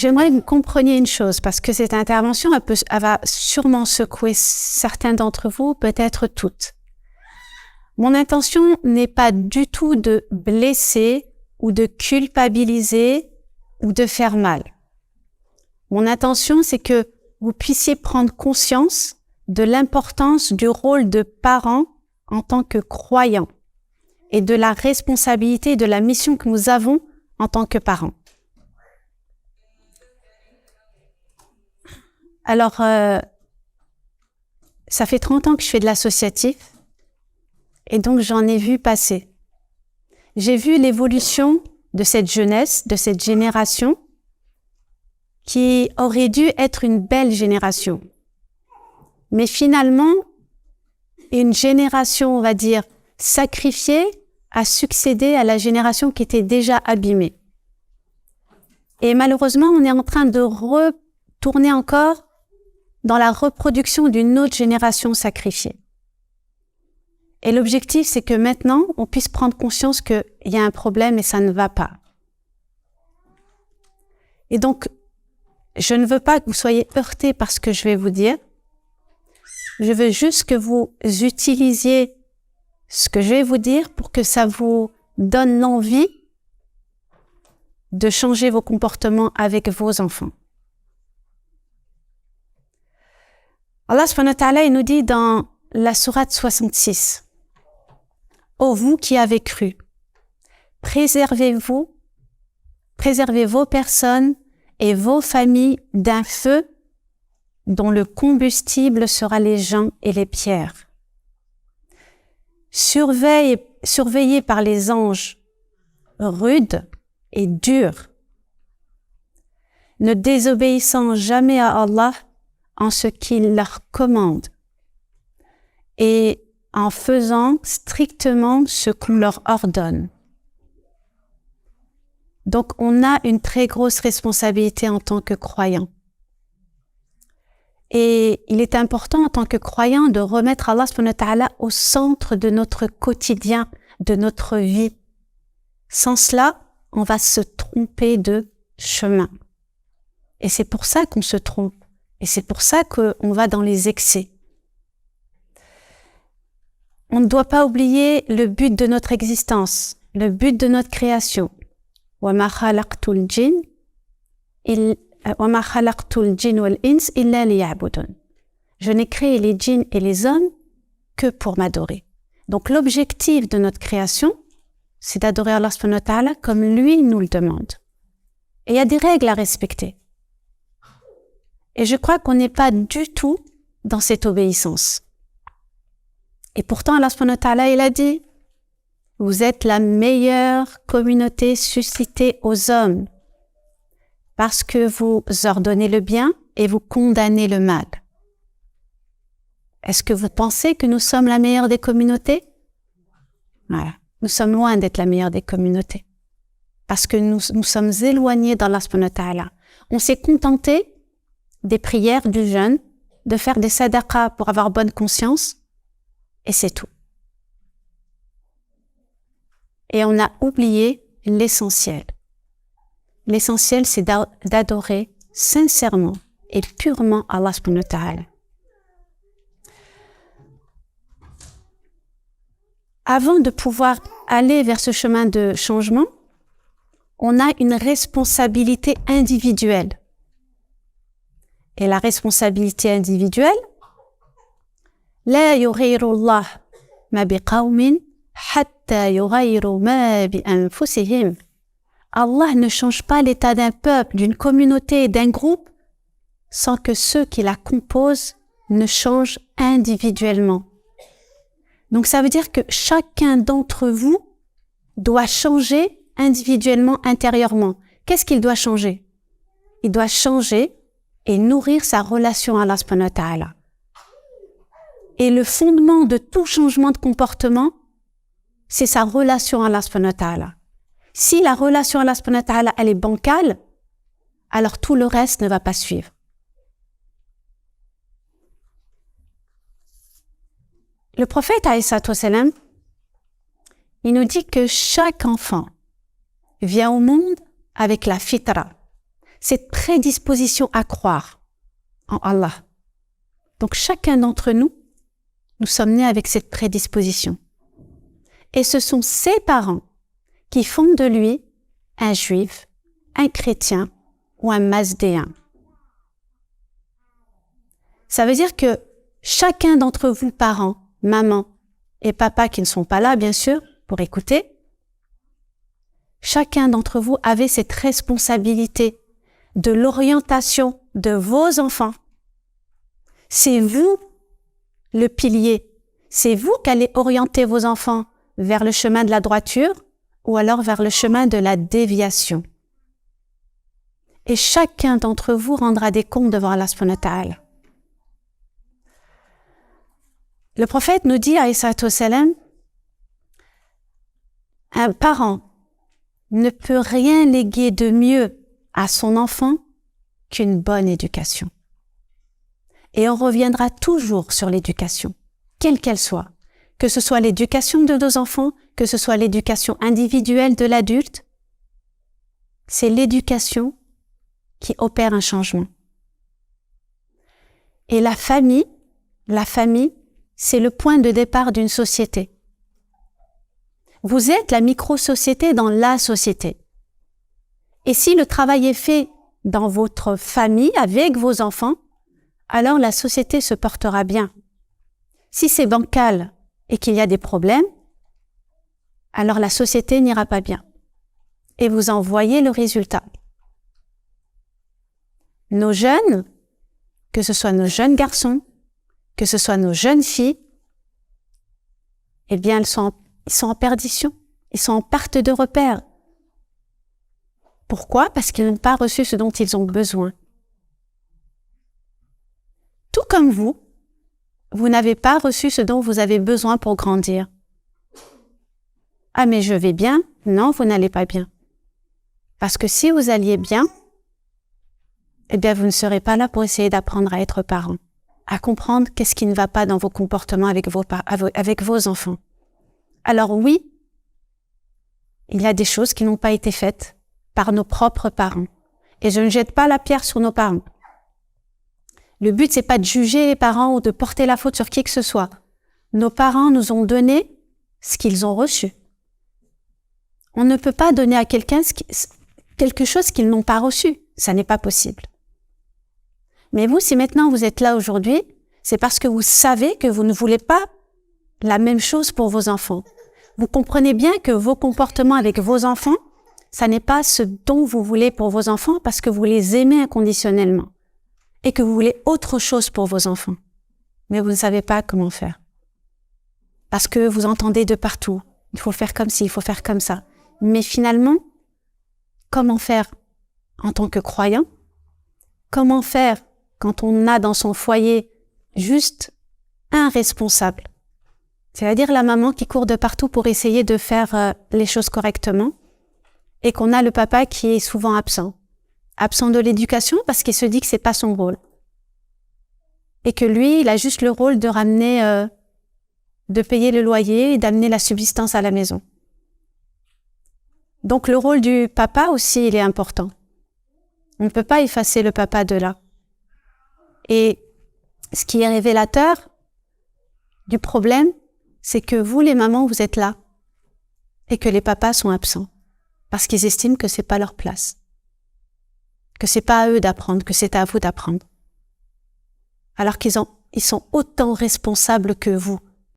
j'aimerais que vous compreniez une chose, parce que cette intervention, elle va sûrement secouer certains d'entre vous, peut-être toutes. Mon intention n'est pas du tout de blesser ou de culpabiliser ou de faire mal. Mon intention, c'est que vous puissiez prendre conscience de l'importance du rôle de parent en tant que croyant et de la responsabilité de la mission que nous avons en tant que parents. Alors, ça fait 30 ans que je fais de l'associatif et donc j'en ai vu passer. J'ai vu l'évolution de cette jeunesse, de cette génération qui aurait dû être une belle génération. Mais finalement, une génération, on va dire, sacrifiée a succédé à la génération qui était déjà abîmée. Et malheureusement, on est en train de retourner encore dans la reproduction d'une autre génération sacrifiée. Et l'objectif, c'est que maintenant, on puisse prendre conscience qu'il y a un problème et ça ne va pas. Et donc, je ne veux pas que vous soyez heurtés par ce que je vais vous dire. Je veux juste que vous utilisiez ce que je vais vous dire pour que ça vous donne l'envie de changer vos comportements avec vos enfants. Allah subhanahu wa ta'ala, il nous dit dans la sourate 66, « Ô vous qui avez cru, préservez vos personnes et vos familles d'un feu dont le combustible sera les gens et les pierres. Surveillés par les anges rudes et durs, ne désobéissant jamais à Allah en ce qu'il leur commande et en faisant strictement ce qu'on leur ordonne. » Donc, on a une très grosse responsabilité en tant que croyant. Et il est important en tant que croyant de remettre Allah subhanahu wa ta'ala au centre de notre quotidien, de notre vie. Sans cela, on va se tromper de chemin. Et c'est pour ça qu'on se trompe. Et c'est pour ça qu'on va dans les excès. On ne doit pas oublier le but de notre existence, le but de notre création. وَمَا خَلَقْتُ الْجِنَّ وَالْإِنسَ إِلَّا لِيَعْبُدُونَ. Je n'ai créé les djinns et les hommes que pour m'adorer. Donc l'objectif de notre création, c'est d'adorer Allah subhanahu wa ta'ala comme lui nous le demande. Et il y a des règles à respecter. Et je crois qu'on n'est pas du tout dans cette obéissance. Et pourtant Allah subhanahu wa ta'ala, il a dit, vous êtes la meilleure communauté suscitée aux hommes parce que vous ordonnez le bien et vous condamnez le mal. Est-ce que vous pensez que nous sommes la meilleure des communautés? Voilà. Nous sommes loin d'être la meilleure des communautés. Parce que nous sommes éloignés d'Allah subhanahu wa ta'ala. On s'est contenté des prières, du jeûne, de faire des sadaqas pour avoir bonne conscience, et c'est tout. Et on a oublié l'essentiel. L'essentiel, c'est d'adorer sincèrement et purement Allah subhanahu wa ta'ala. Avant de pouvoir aller vers ce chemin de changement, on a une responsabilité individuelle. Et la responsabilité individuelle, لا يغير الله ما بقوم حتى يغيروا ما بأنفسهم. Allah ne change pas l'état d'un peuple, d'une communauté, d'un groupe, sans que ceux qui la composent ne changent individuellement. Donc ça veut dire que chacun d'entre vous doit changer individuellement, intérieurement. Qu'est-ce qu'il doit changer? Il doit changer et nourrir sa relation à Allah subhanahu wa ta'ala. Et le fondement de tout changement de comportement, c'est sa relation à Allah subhanahu wa ta'ala. Si la relation à Allah subhanahu wa ta'ala, elle est bancale, alors tout le reste ne va pas suivre. Le prophète, alayhi salatu wassalam, il nous dit que chaque enfant vient au monde avec la fitra, cette prédisposition à croire en Allah. Donc chacun d'entre nous, nous sommes nés avec cette prédisposition. Et ce sont ses parents qui font de lui un juif, un chrétien ou un mazdéen. Ça veut dire que chacun d'entre vous, parents, maman et papa qui ne sont pas là, bien sûr, pour écouter, chacun d'entre vous avait cette responsabilité de l'orientation de vos enfants. C'est vous le pilier. C'est vous qui allez orienter vos enfants vers le chemin de la droiture ou alors vers le chemin de la déviation. Et chacun d'entre vous rendra des comptes devant Allah subhanahu wa ta'ala. Le prophète nous dit, alayhi salatu wassalam, un parent ne peut rien léguer de mieux à son enfant qu'une bonne éducation. Et on reviendra toujours sur l'éducation, quelle qu'elle soit, que ce soit l'éducation de nos enfants, que ce soit l'éducation individuelle de l'adulte, c'est l'éducation qui opère un changement. Et la famille, c'est le point de départ d'une société. Vous êtes la micro-société dans la société. Et si le travail est fait dans votre famille, avec vos enfants, alors la société se portera bien. Si c'est bancal et qu'il y a des problèmes, alors la société n'ira pas bien. Et vous en voyez le résultat. Nos jeunes, que ce soit nos jeunes garçons, que ce soit nos jeunes filles, eh bien, ils sont en perdition. Ils sont en perte de repère. Pourquoi? Parce qu'ils n'ont pas reçu ce dont ils ont besoin. Tout comme vous n'avez pas reçu ce dont vous avez besoin pour grandir. Ah, mais je vais bien? Non, vous n'allez pas bien. Parce que si vous alliez bien, eh bien, vous ne serez pas là pour essayer d'apprendre à être parent, à comprendre qu'est-ce qui ne va pas dans vos comportements avec vos enfants. Alors oui, il y a des choses qui n'ont pas été faites par nos propres parents. Et je ne jette pas la pierre sur nos parents. Le but, c'est pas de juger les parents ou de porter la faute sur qui que ce soit. Nos parents nous ont donné ce qu'ils ont reçu. On ne peut pas donner à quelqu'un quelque chose qu'ils n'ont pas reçu. Ça n'est pas possible. Mais vous, si maintenant vous êtes là aujourd'hui, c'est parce que vous savez que vous ne voulez pas la même chose pour vos enfants. Vous comprenez bien que vos comportements avec vos enfants, ça n'est pas ce dont vous voulez pour vos enfants parce que vous les aimez inconditionnellement et que vous voulez autre chose pour vos enfants. Mais vous ne savez pas comment faire. Parce que vous entendez de partout. Il faut faire comme ci, il faut faire comme ça. Mais finalement, comment faire en tant que croyant? Comment faire quand on a dans son foyer juste un responsable? C'est-à-dire la maman qui court de partout pour essayer de faire les choses correctement et qu'on a le papa qui est souvent absent. Absent de l'éducation parce qu'il se dit que c'est pas son rôle. Et que lui, il a juste le rôle de ramener, de payer le loyer et d'amener la subsistance à la maison. Donc le rôle du papa aussi, il est important. On ne peut pas effacer le papa de là. Et ce qui est révélateur du problème, c'est que vous, les mamans, vous êtes là et que les papas sont absents parce qu'ils estiment que c'est pas leur place, que c'est pas à eux d'apprendre, que c'est à vous d'apprendre. Alors qu'ils sont autant responsables que vous